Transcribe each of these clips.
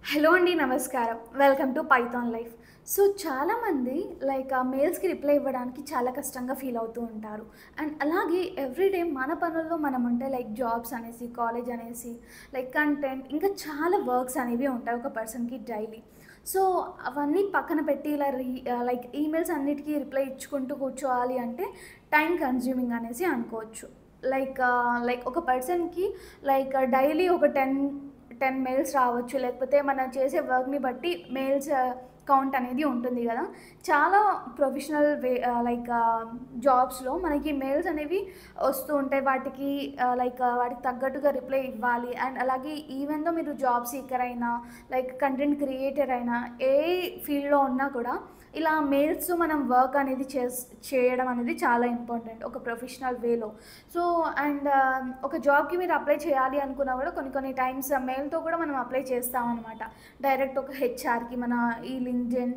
Hello అండి, నమస్కారం. Welcome to Python life. So చాలామంది మెయిల్స్‌కి రిప్లై ఇవ్వడానికి చాలా కష్టంగా ఫీల్ అవుతూ ఉంటారు. అండ్ అలాగే ఎవ్రీడే మన పనుల్లో మనం ఉంటే జాబ్స్ అనేసి, కాలేజ్ అనేసి, కంటెంట్ ఇంకా చాలా వర్క్స్ అనేవి ఉంటాయి ఒక పర్సన్‌కి డైలీ. సో అవన్నీ పక్కన పెట్టి ఈమెయిల్స్ అన్నిటికి రిప్లై ఇచ్చుకుంటూ కూర్చోవాలి అంటే టైం కన్జ్యూమింగ్ అనేసి అనుకోవచ్చు. ఒక పర్సన్‌కి డైలీ ఒక 10 మెయిల్స్ రావచ్చు. లేకపోతే మనం చేసే వర్క్‌ని బట్టి మెయిల్స్ కౌంట్ అనేది ఉంటుంది గదా! చాలా ప్రొఫెషనల్ జాబ్స్‌లో మనకి మెయిల్స్ అనేవి వస్తూ ఉంటాయి. వాటికి తగ్గట్టుగా రిప్లై ఇవ్వాలి. అండ్ అలాగే ఈవెన్ దో మీరు జాబ్ సీకర్ అయినా, కంటెంట్ క్రియేటర్ అయినా, ఏ ఫీల్డ్‌లో ఉన్నా కూడా ఇలా మెయిల్స్‌తో మనం వర్క్ అనేది చేయడం అనేది చాలా ఇంపార్టెంట్ ఒక ప్రొఫెషనల్ వేలో. సో ఒక జాబ్‌కి మీరు అప్లై చేయాలి అనుకున్నా కూడా కొన్ని టైమ్స్ మెయిల్‌తో కూడా మనం అప్లై చేస్తామనమాట. డైరెక్ట్ ఒక హెచ్ఆర్‌కి మన ఈ లింక్డ్ఇన్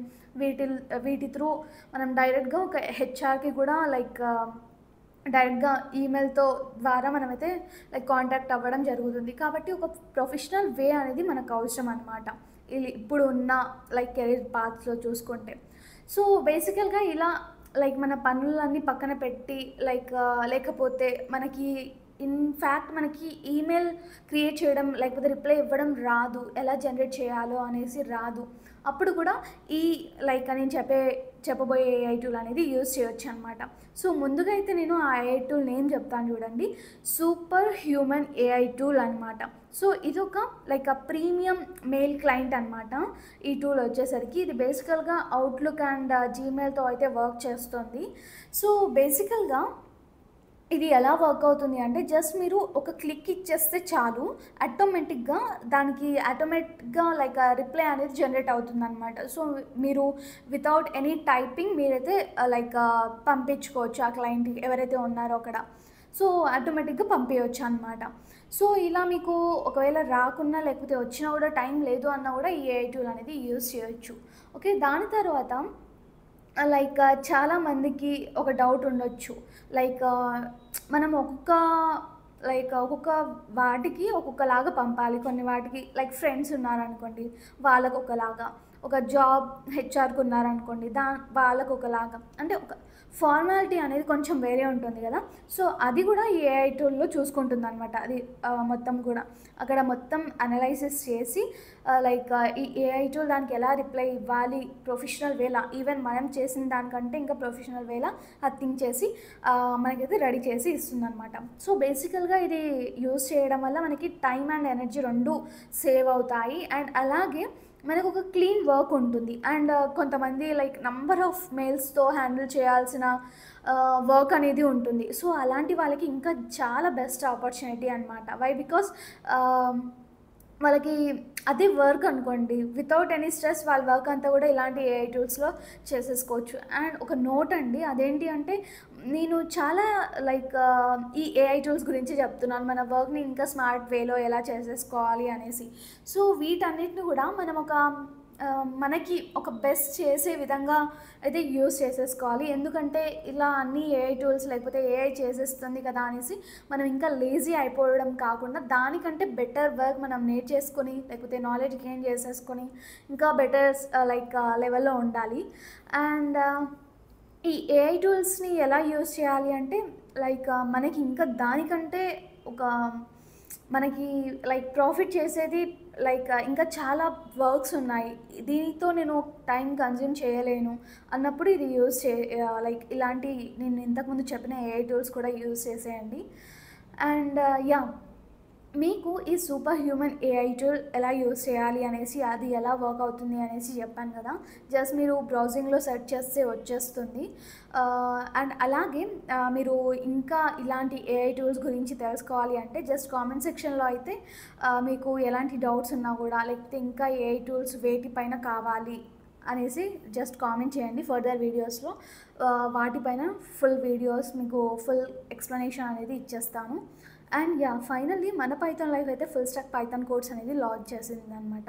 వీటి త్రూ మనం డైరెక్ట్‌గా ఒక హెచ్ఆర్‌కి కూడా డైరెక్ట్‌గా ఈమెయిల్‌తో ద్వారా మనమైతే కాంటాక్ట్ అవ్వడం జరుగుతుంది. కాబట్టి ఒక ప్రొఫెషనల్ వే అనేది మనకు అవసరం అనమాట. ఇప్పుడు ఉన్న కెరీర్ పాత్స్‌లో చూసుకుంటే. సో బేసికల్‌గా ఇలా మన పనులన్నీ పక్కన పెట్టి లేకపోతే మనకి ఈమెయిల్ క్రియేట్ చేయడం, లేకపోతే రిప్లై ఇవ్వడం రాదు. ఎలా జనరేట్ చేయాలో అనేసి రాదు. అప్పుడు కూడా ఈ నేను చెప్పబోయే ఏఐ టూల్ అనేది యూజ్ చేయొచ్చనమాట. సో ముందుగా అయితే నేను ఆ ఏఐ టూల్ నేమ్ చెప్తాను చూడండి. సూపర్ హ్యూమన్ ఏఐ టూల్ అనమాట. సో ఇదొక ప్రీమియం మెయిల్ క్లయింట్ అనమాట. ఈ టూల్ వచ్చేసరికి ఇది బేసికల్‌గా అవుట్‌లుక్ అండ్ జీమెయిల్‌తో అయితే వర్క్ చేస్తుంది. సో బేసికల్‌గా ఇది ఎలా వర్క్ అవుతుంది అంటే జస్ట్ మీరు ఒక క్లిక్ ఇచ్చేస్తే చాలు. ఆటోమేటిక్‌గా రిప్లై అనేది జనరేట్ అవుతుందనమాట. సో మీరు వితౌట్ ఎనీ టైపింగ్ మీరైతే పంపించుకోవచ్చు ఆ క్లయింట్‌కి ఎవరైతే ఉన్నారో అక్కడ. సో ఆటోమేటిక్‌గా పంపియొచ్చనమాట. సో ఇలా మీకు ఒకవేళ రాకున్నా లేకపోతే వచ్చినా కూడా టైం లేదు అన్నా కూడా ఈ ఏఐ టూల్ అనేది యూజ్ చేయొచ్చు. ఓకే. దాని తర్వాత చాలామందికి ఒక డౌట్ ఉండొచ్చు. లైక్ మనం ఒక్కొక్క వాటికి ఒక్కొక్కలాగా పంపాలి. కొన్ని వాటికి ఫ్రెండ్స్ ఉన్నారనుకోండి, వాళ్ళకొకలాగా. ఒక జాబ్ హెచ్ఆర్‌కి ఉన్నారనుకోండి, వాళ్ళకొకలాగా. అంటే ఒక ఫార్మాలిటీ అనేది కొంచెం వేరే ఉంటుంది గదా! సో అది గూడా ఈ ఏఐ టూల్‌లో చూసుకుంటుందనమాట. అది మొత్తం గూడా. అక్కడ మొత్తం అనలైసిస్ చేసి ఈ ఏఐ టూల్ దానికి ఎలా రిప్లై ఇవ్వాలి ప్రొఫెషనల్ వేలా, ఈవెన్ మనం చేసిన దానికంటే ఇంకా ప్రొఫెషనల్ వేలా అది థింక్ చేసి మనకైతే రెడీ చేసి ఇస్తుందనమాట. సో బేసికల్‌గా ఇది యూజ్ చేయడం వల్ల మనకి టైమ్ అండ్ ఎనర్జీ 2 సేవ్ అవుతాయి. అండ్ అలాగే మనకొక క్లీన్ వర్క్ ఉంటుంది. అండ్ కొంతమంది నంబర్ ఆఫ్ మెయిల్స్‌తో హ్యాండిల్ చేయాల్సిన వర్క్ అనేది ఉంటుంది. సో అలాంటి వాళ్ళకి ఇంకా చాలా బెస్ట్ ఆపర్చునిటీ అనమాట. వై? బికాస్ వాళ్ళకి అదే వర్క్ అనుకోండి. వితౌట్ ఎనీ స్ట్రెస్ వాళ్ళ వర్క్ అంతా కూడా ఇలాంటి ఏఐ టూల్స్‌లో చేసేసుకోవచ్చు. అండ్ ఒక నోట్ అండి, అదేంటి అంటే నేను చాలా ఈ ఏఐ టూల్స్ గురించి చెప్తున్నాను. మన వర్క్‌ని ఇంకా స్మార్ట్ వేలో ఎలా చేసేసుకోవాలి అనేసి. సో వీటన్నిటిని కూడా మనం మనకి ఒక బెస్ట్ చేసే విధంగా అయితే యూజ్ చేసేసుకోవాలి. ఎందుకంటే ఇలా అన్ని ఏఐ టూల్స్ లేకపోతే ఏఐ చేసేస్తుంది కదా అనేసి మనం ఇంకా లేజీ అయిపోవడం కాకుండా దానికంటే బెటర్ వర్క్ మనం నేర్చేసుకొని లేకపోతే నాలెడ్జ్ గెయిన్ చేసేసుకొని ఇంకా బెటర్ లెవెల్‌లో ఉండాలి. అండ్ ఈ ఏఐ టూల్స్‌ని ఎలా యూజ్ చేయాలి అంటే మనకి ఇంకా దానికంటే ఒక మనకి ప్రాఫిట్ చేసేది ఇంకా చాలా వర్క్స్ ఉన్నాయి. దీనితో నేను టైం కన్జ్యూమ్ చేయలేను అన్నప్పుడు ఇది ఇలాంటి నేను ఇంతకుముందు చెప్పిన ఏఐ టూల్స్ కూడా యూజ్ చేసేయండి. And yeah! మీకు ఈ సూపర్ హ్యూమన్ ఏఐ టూల్ ఎలా యూజ్ చేయాలి అనేసి, అది ఎలా వర్క్ అవుతుంది అనేసి చెప్పాను కదా! జస్ట్ మీరు బ్రౌజింగ్‌లో సెర్చ్ చేస్తే వచ్చేస్తుంది. అండ్ అలాగే మీరు ఇంకా ఇలాంటి ఏఐ టూల్స్ గురించి తెలుసుకోవాలి అంటే జస్ట్ కామెంట్ సెక్షన్‌లో అయితే మీకు ఎలాంటి డౌట్స్ ఉన్నా కూడా, లేకపోతే ఇంకా ఏఐ టూల్స్ వేటిపైన కావాలి అనేసి జస్ట్ కామెంట్ చేయండి. ఫర్దర్ వీడియోస్‌లో వాటిపైన ఫుల్ వీడియోస్ మీకు ఫుల్ ఎక్స్‌ప్లనేషన్ అనేది ఇచ్చేస్తాను. And yeah! ఫైనల్లీ మన పైథాన్ లైఫ్ అయితే ఫుల్ స్టాక్ పైథాన్ కోర్స్ అనేది లాంచ్ చేసిందనమాట.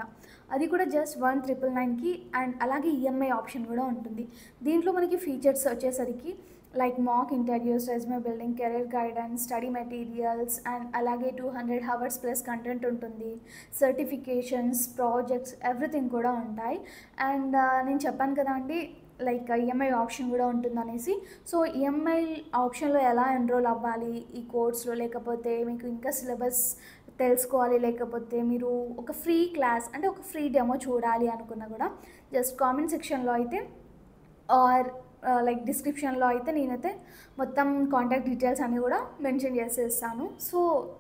అది కూడా జస్ట్ 1999కి. అండ్ అలాగే ఈఎంఐ ఆప్షన్ కూడా ఉంటుంది. దీంట్లో మనకి ఫీచర్స్ వచ్చేసరికి like mock interviews, resume building, career guidance, study materials and అలాగే 200 అవర్స్ ప్లస్ కంటెంట్ ఉంటుంది. సర్టిఫికేషన్స్, ప్రాజెక్ట్స్, ఎవ్రీథింగ్ కూడా ఉంటాయి. అండ్ నేను చెప్పాను కదా అండి లైక్ ఈఎంఐ ఆప్షన్ కూడా ఉంటుందనేసి. సో ఈఎంఐ ఆప్షన్లో ఎలా ఎన్రోల్ అవ్వాలి ఈ కోర్స్లో, లేకపోతే మీకు ఇంకా సిలబస్ తెలుసుకోవాలి, లేకపోతే మీరు ఒక ఫ్రీ క్లాస్ అంటే ఒక ఫ్రీ డెమో చూడాలి అనుకున్నా కూడా జస్ట్ కామెంట్ సెక్షన్లో అయితే ఆర్ లైక్ డిస్క్రిప్షన్లో అయితే నేనైతే మొత్తం కాంటాక్ట్ డీటెయిల్స్ అన్నీ కూడా మెన్షన్ చేసేస్తాను. సో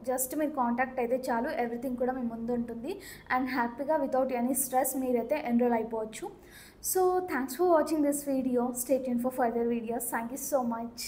జస్ట్ మీరు కాంటాక్ట్ అయితే చాలు, ఎవ్రీథింగ్ కూడా మీ ముందు ఉంటుంది అండ్ హ్యాపీగా వితౌట్ ఎనీ స్ట్రెస్ మీరైతే ఎన్రోల్ అయిపోవచ్చు. So thanks for watching this video. Stay tuned for further videos. Thank you so much.